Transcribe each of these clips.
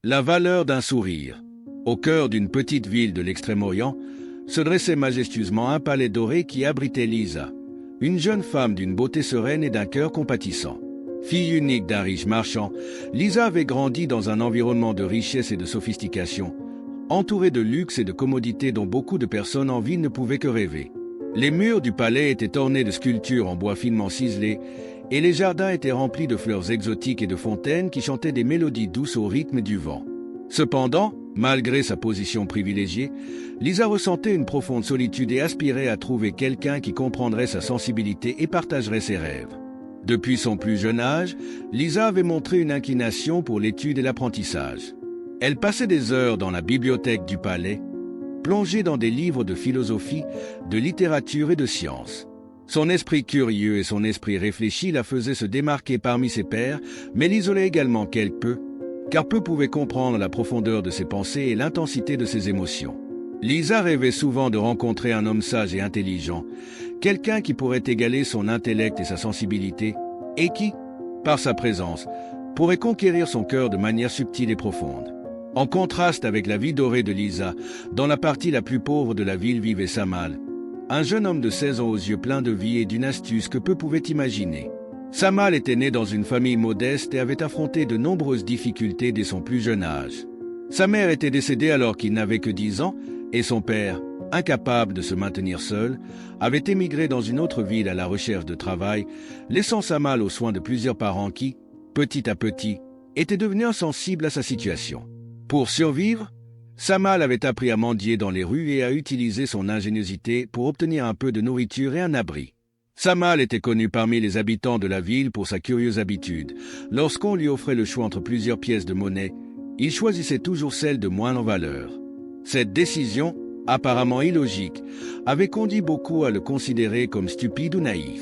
La valeur d'un sourire. Au cœur d'une petite ville de l'Extrême-Orient, se dressait majestueusement un palais doré qui abritait Lisa, une jeune femme d'une beauté sereine et d'un cœur compatissant. Fille unique d'un riche marchand, Lisa avait grandi dans un environnement de richesse et de sophistication, entourée de luxe et de commodités dont beaucoup de personnes en ville ne pouvaient que rêver. Les murs du palais étaient ornés de sculptures en bois finement ciselé, et les jardins étaient remplis de fleurs exotiques et de fontaines qui chantaient des mélodies douces au rythme du vent. Cependant, malgré sa position privilégiée, Lisa ressentait une profonde solitude et aspirait à trouver quelqu'un qui comprendrait sa sensibilité et partagerait ses rêves. Depuis son plus jeune âge, Lisa avait montré une inclination pour l'étude et l'apprentissage. Elle passait des heures dans la bibliothèque du palais, plongée dans des livres de philosophie, de littérature et de sciences. Son esprit curieux et son esprit réfléchi la faisaient se démarquer parmi ses pairs, mais l'isolaient également quelque peu, car peu pouvaient comprendre la profondeur de ses pensées et l'intensité de ses émotions. Lisa rêvait souvent de rencontrer un homme sage et intelligent, quelqu'un qui pourrait égaler son intellect et sa sensibilité, et qui, par sa présence, pourrait conquérir son cœur de manière subtile et profonde. En contraste avec la vie dorée de Lisa, dans la partie la plus pauvre de la ville vivait Samal, un jeune homme de 16 ans aux yeux pleins de vie et d'une astuce que peu pouvaient imaginer. Samal était né dans une famille modeste et avait affronté de nombreuses difficultés dès son plus jeune âge. Sa mère était décédée alors qu'il n'avait que 10 ans et son père, incapable de se maintenir seul, avait émigré dans une autre ville à la recherche de travail, laissant Samal aux soins de plusieurs parents qui, petit à petit, étaient devenus insensibles à sa situation. Pour survivre, Samal avait appris à mendier dans les rues et à utiliser son ingéniosité pour obtenir un peu de nourriture et un abri. Samal était connu parmi les habitants de la ville pour sa curieuse habitude. Lorsqu'on lui offrait le choix entre plusieurs pièces de monnaie, il choisissait toujours celle de moindre valeur. Cette décision, apparemment illogique, avait conduit beaucoup à le considérer comme stupide ou naïf.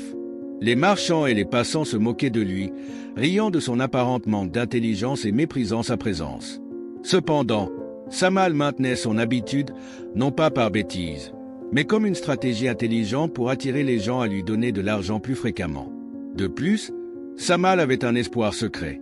Les marchands et les passants se moquaient de lui, riant de son apparente manque d'intelligence et méprisant sa présence. Cependant, Samal maintenait son habitude, non pas par bêtise, mais comme une stratégie intelligente pour attirer les gens à lui donner de l'argent plus fréquemment. De plus, Samal avait un espoir secret,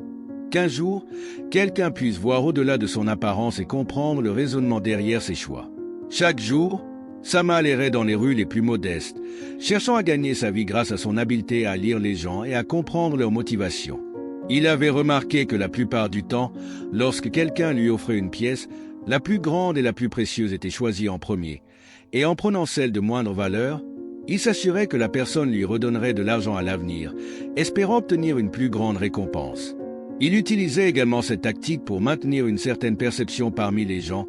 qu'un jour, quelqu'un puisse voir au-delà de son apparence et comprendre le raisonnement derrière ses choix. Chaque jour, Samal errait dans les rues les plus modestes, cherchant à gagner sa vie grâce à son habileté à lire les gens et à comprendre leurs motivations. Il avait remarqué que la plupart du temps, lorsque quelqu'un lui offrait une pièce, la plus grande et la plus précieuse était choisie en premier, et en prenant celle de moindre valeur, il s'assurait que la personne lui redonnerait de l'argent à l'avenir, espérant obtenir une plus grande récompense. Il utilisait également cette tactique pour maintenir une certaine perception parmi les gens,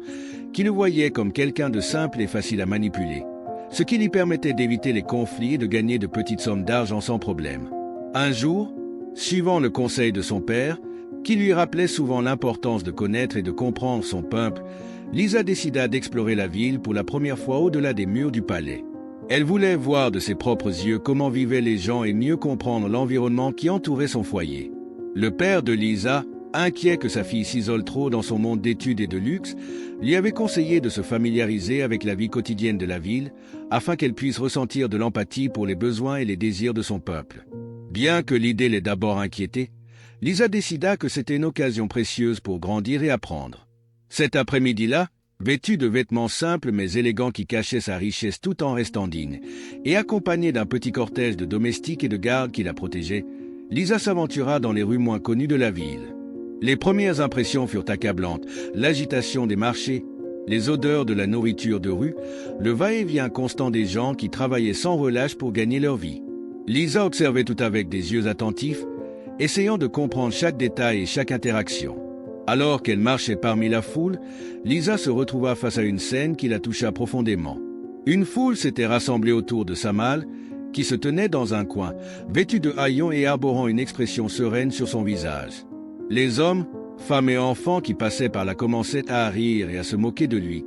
qui le voyaient comme quelqu'un de simple et facile à manipuler, ce qui lui permettait d'éviter les conflits et de gagner de petites sommes d'argent sans problème. Un jour, suivant le conseil de son père, qui lui rappelait souvent l'importance de connaître et de comprendre son peuple, Lisa décida d'explorer la ville pour la première fois au-delà des murs du palais. Elle voulait voir de ses propres yeux comment vivaient les gens et mieux comprendre l'environnement qui entourait son foyer. Le père de Lisa, inquiet que sa fille s'isole trop dans son monde d'études et de luxe, lui avait conseillé de se familiariser avec la vie quotidienne de la ville afin qu'elle puisse ressentir de l'empathie pour les besoins et les désirs de son peuple. Bien que l'idée l'ait d'abord inquiétée, Lisa décida que c'était une occasion précieuse pour grandir et apprendre. Cet après-midi-là, vêtue de vêtements simples mais élégants qui cachaient sa richesse tout en restant digne, et accompagnée d'un petit cortège de domestiques et de gardes qui la protégeaient, Lisa s'aventura dans les rues moins connues de la ville. Les premières impressions furent accablantes, l'agitation des marchés, les odeurs de la nourriture de rue, le va-et-vient constant des gens qui travaillaient sans relâche pour gagner leur vie. Lisa observait tout avec des yeux attentifs, essayant de comprendre chaque détail et chaque interaction. Alors qu'elle marchait parmi la foule, Lisa se retrouva face à une scène qui la toucha profondément. Une foule s'était rassemblée autour de Samal, qui se tenait dans un coin, vêtu de haillons et arborant une expression sereine sur son visage. Les hommes, femmes et enfants qui passaient par là commençaient à rire et à se moquer de lui,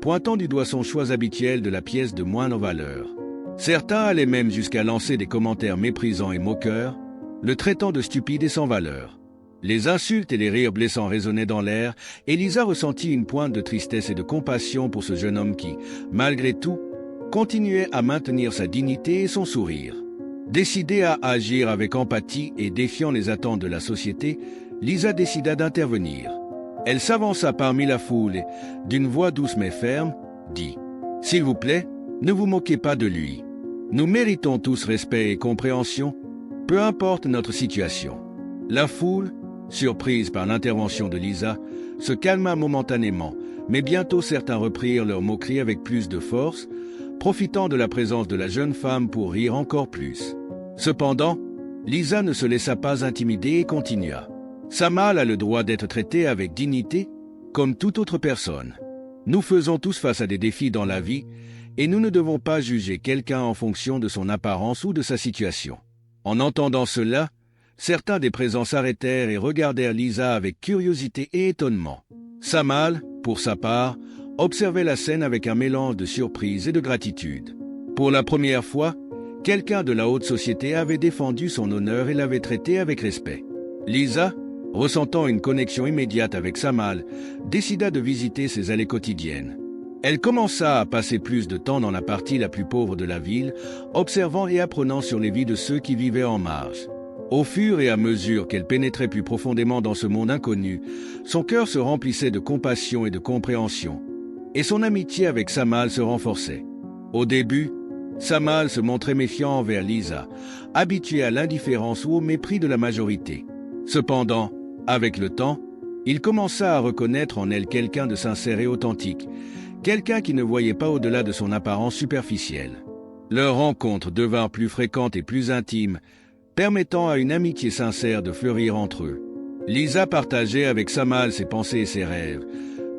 pointant du doigt son choix habituel de la pièce de moindre valeur. Certains allaient même jusqu'à lancer des commentaires méprisants et moqueurs, le traitant de stupide et sans valeur. Les insultes et les rires blessants résonnaient dans l'air, et Lisa ressentit une pointe de tristesse et de compassion pour ce jeune homme qui, malgré tout, continuait à maintenir sa dignité et son sourire. Décidée à agir avec empathie et défiant les attentes de la société, Lisa décida d'intervenir. Elle s'avança parmi la foule et, d'une voix douce mais ferme, dit « S'il vous plaît, ne vous moquez pas de lui. Nous méritons tous respect et compréhension, peu importe notre situation. » La foule, surprise par l'intervention de Lisa, se calma momentanément, mais bientôt certains reprirent leur moquerie avec plus de force, profitant de la présence de la jeune femme pour rire encore plus. Cependant, Lisa ne se laissa pas intimider et continua. « Samal a le droit d'être traité avec dignité, comme toute autre personne. Nous faisons tous face à des défis dans la vie, et nous ne devons pas juger quelqu'un en fonction de son apparence ou de sa situation. » En entendant cela, certains des présents s'arrêtèrent et regardèrent Lisa avec curiosité et étonnement. Samal, pour sa part, observait la scène avec un mélange de surprise et de gratitude. Pour la première fois, quelqu'un de la haute société avait défendu son honneur et l'avait traité avec respect. Lisa, ressentant une connexion immédiate avec Samal, décida de visiter ses allées quotidiennes. Elle commença à passer plus de temps dans la partie la plus pauvre de la ville, observant et apprenant sur les vies de ceux qui vivaient en marge. Au fur et à mesure qu'elle pénétrait plus profondément dans ce monde inconnu, son cœur se remplissait de compassion et de compréhension, et son amitié avec Samal se renforçait. Au début, Samal se montrait méfiant envers Lisa, habitué à l'indifférence ou au mépris de la majorité. Cependant, avec le temps, il commença à reconnaître en elle quelqu'un de sincère et authentique, quelqu'un qui ne voyait pas au-delà de son apparence superficielle. Leurs rencontres devinrent plus fréquentes et plus intimes, permettant à une amitié sincère de fleurir entre eux. Lisa partageait avec Samal ses pensées et ses rêves,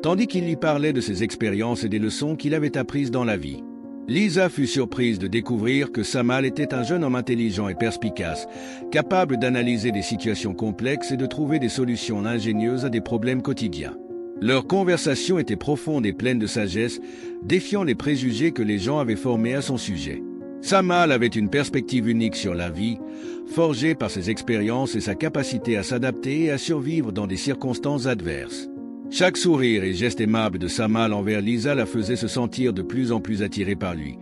tandis qu'il lui parlait de ses expériences et des leçons qu'il avait apprises dans la vie. Lisa fut surprise de découvrir que Samal était un jeune homme intelligent et perspicace, capable d'analyser des situations complexes et de trouver des solutions ingénieuses à des problèmes quotidiens. Leur conversation était profonde et pleine de sagesse, défiant les préjugés que les gens avaient formés à son sujet. Samal avait une perspective unique sur la vie, forgée par ses expériences et sa capacité à s'adapter et à survivre dans des circonstances adverses. Chaque sourire et geste aimable de Samal envers Lisa la faisait se sentir de plus en plus attirée par lui,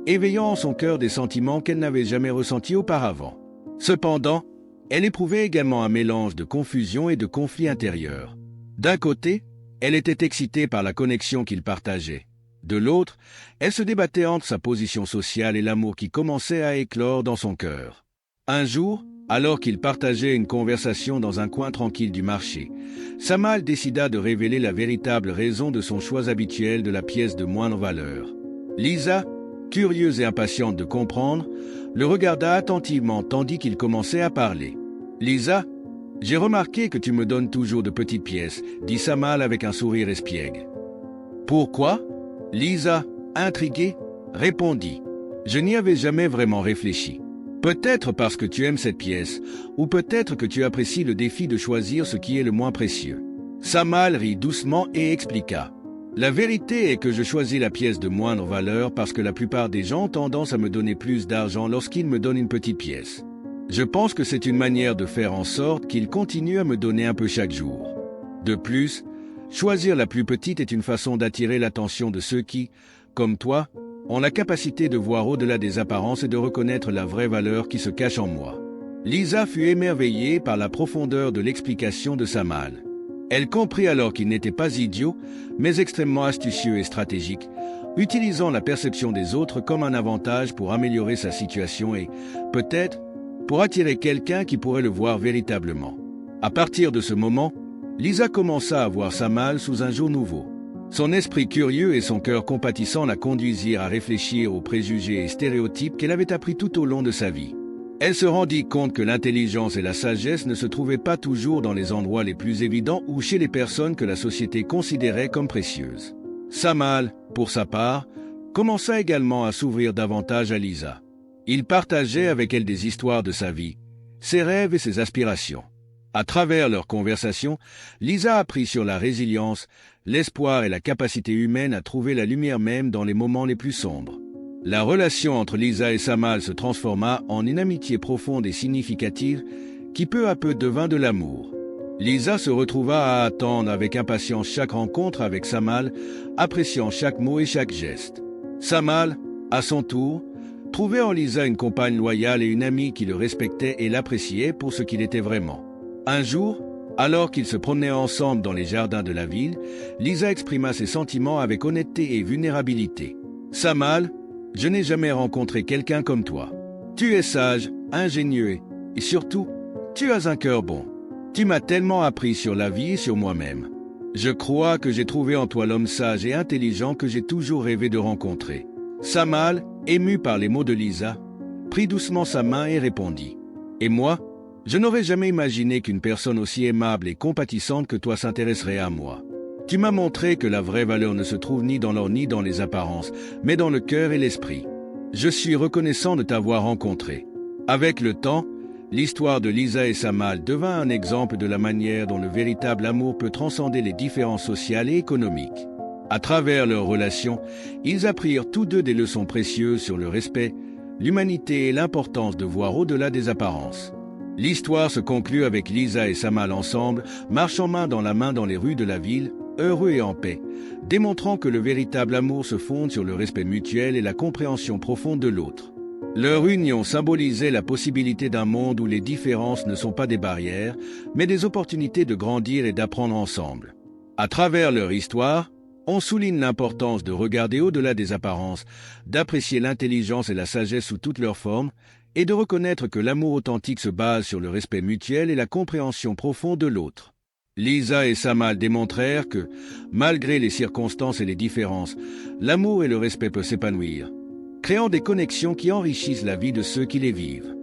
éveillant en son cœur des sentiments qu'elle n'avait jamais ressentis auparavant. Cependant, elle éprouvait également un mélange de confusion et de conflit intérieur. D'un côté, elle était excitée par la connexion qu'ils partageaient. De l'autre, elle se débattait entre sa position sociale et l'amour qui commençait à éclore dans son cœur. Un jour, alors qu'ils partageaient une conversation dans un coin tranquille du marché, Samal décida de révéler la véritable raison de son choix habituel de la pièce de moindre valeur. Lisa, curieuse et impatiente de comprendre, le regarda attentivement tandis qu'il commençait à parler. « Lisa, j'ai remarqué que tu me donnes toujours de petites pièces, » dit Samal avec un sourire espiègle. « Pourquoi ?» Lisa, intriguée, répondit « Je n'y avais jamais vraiment réfléchi. Peut-être parce que tu aimes cette pièce, ou peut-être que tu apprécies le défi de choisir ce qui est le moins précieux. » Samal rit doucement et expliqua « La vérité est que je choisis la pièce de moindre valeur parce que la plupart des gens ont tendance à me donner plus d'argent lorsqu'ils me donnent une petite pièce. Je pense que c'est une manière de faire en sorte qu'ils continuent à me donner un peu chaque jour. De plus, choisir la plus petite est une façon d'attirer l'attention de ceux qui, comme toi, ont la capacité de voir au-delà des apparences et de reconnaître la vraie valeur qui se cache en moi. » Lisa fut émerveillée par la profondeur de l'explication de Samal. Elle comprit alors qu'il n'était pas idiot, mais extrêmement astucieux et stratégique, utilisant la perception des autres comme un avantage pour améliorer sa situation et, peut-être, pour attirer quelqu'un qui pourrait le voir véritablement. À partir de ce moment, Lisa commença à voir Samal sous un jour nouveau. Son esprit curieux et son cœur compatissant la conduisirent à réfléchir aux préjugés et stéréotypes qu'elle avait appris tout au long de sa vie. Elle se rendit compte que l'intelligence et la sagesse ne se trouvaient pas toujours dans les endroits les plus évidents ou chez les personnes que la société considérait comme précieuses. Samal, pour sa part, commença également à s'ouvrir davantage à Lisa. Il partageait avec elle des histoires de sa vie, ses rêves et ses aspirations. À travers leur conversation, Lisa apprit sur la résilience, l'espoir et la capacité humaine à trouver la lumière même dans les moments les plus sombres. La relation entre Lisa et Samal se transforma en une amitié profonde et significative qui peu à peu devint de l'amour. Lisa se retrouva à attendre avec impatience chaque rencontre avec Samal, appréciant chaque mot et chaque geste. Samal, à son tour, trouvait en Lisa une compagne loyale et une amie qui le respectait et l'appréciait pour ce qu'il était vraiment. Un jour, Alors qu'ils se promenaient ensemble dans les jardins de la ville, Lisa exprima ses sentiments avec honnêteté et vulnérabilité. « Samal, je n'ai jamais rencontré quelqu'un comme toi. Tu es sage, ingénieux et surtout, tu as un cœur bon. Tu m'as tellement appris sur la vie et sur moi-même. Je crois que j'ai trouvé en toi l'homme sage et intelligent que j'ai toujours rêvé de rencontrer. » Samal, ému par les mots de Lisa, prit doucement sa main et répondit. « Et moi, je n'aurais jamais imaginé qu'une personne aussi aimable et compatissante que toi s'intéresserait à moi. Tu m'as montré que la vraie valeur ne se trouve ni dans l'or ni dans les apparences, mais dans le cœur et l'esprit. Je suis reconnaissant de t'avoir rencontré. » Avec le temps, l'histoire de Lisa et Samal devint un exemple de la manière dont le véritable amour peut transcender les différences sociales et économiques. À travers leur relation, ils apprirent tous deux des leçons précieuses sur le respect, l'humanité et l'importance de voir au-delà des apparences. L'histoire se conclut avec Lisa et Samal ensemble, marchant main dans les rues de la ville, heureux et en paix, démontrant que le véritable amour se fonde sur le respect mutuel et la compréhension profonde de l'autre. Leur union symbolisait la possibilité d'un monde où les différences ne sont pas des barrières, mais des opportunités de grandir et d'apprendre ensemble. À travers leur histoire, on souligne l'importance de regarder au-delà des apparences, d'apprécier l'intelligence et la sagesse sous toutes leurs formes, et de reconnaître que l'amour authentique se base sur le respect mutuel et la compréhension profonde de l'autre. Lisa et Samal démontrèrent que, malgré les circonstances et les différences, l'amour et le respect peuvent s'épanouir, créant des connexions qui enrichissent la vie de ceux qui les vivent.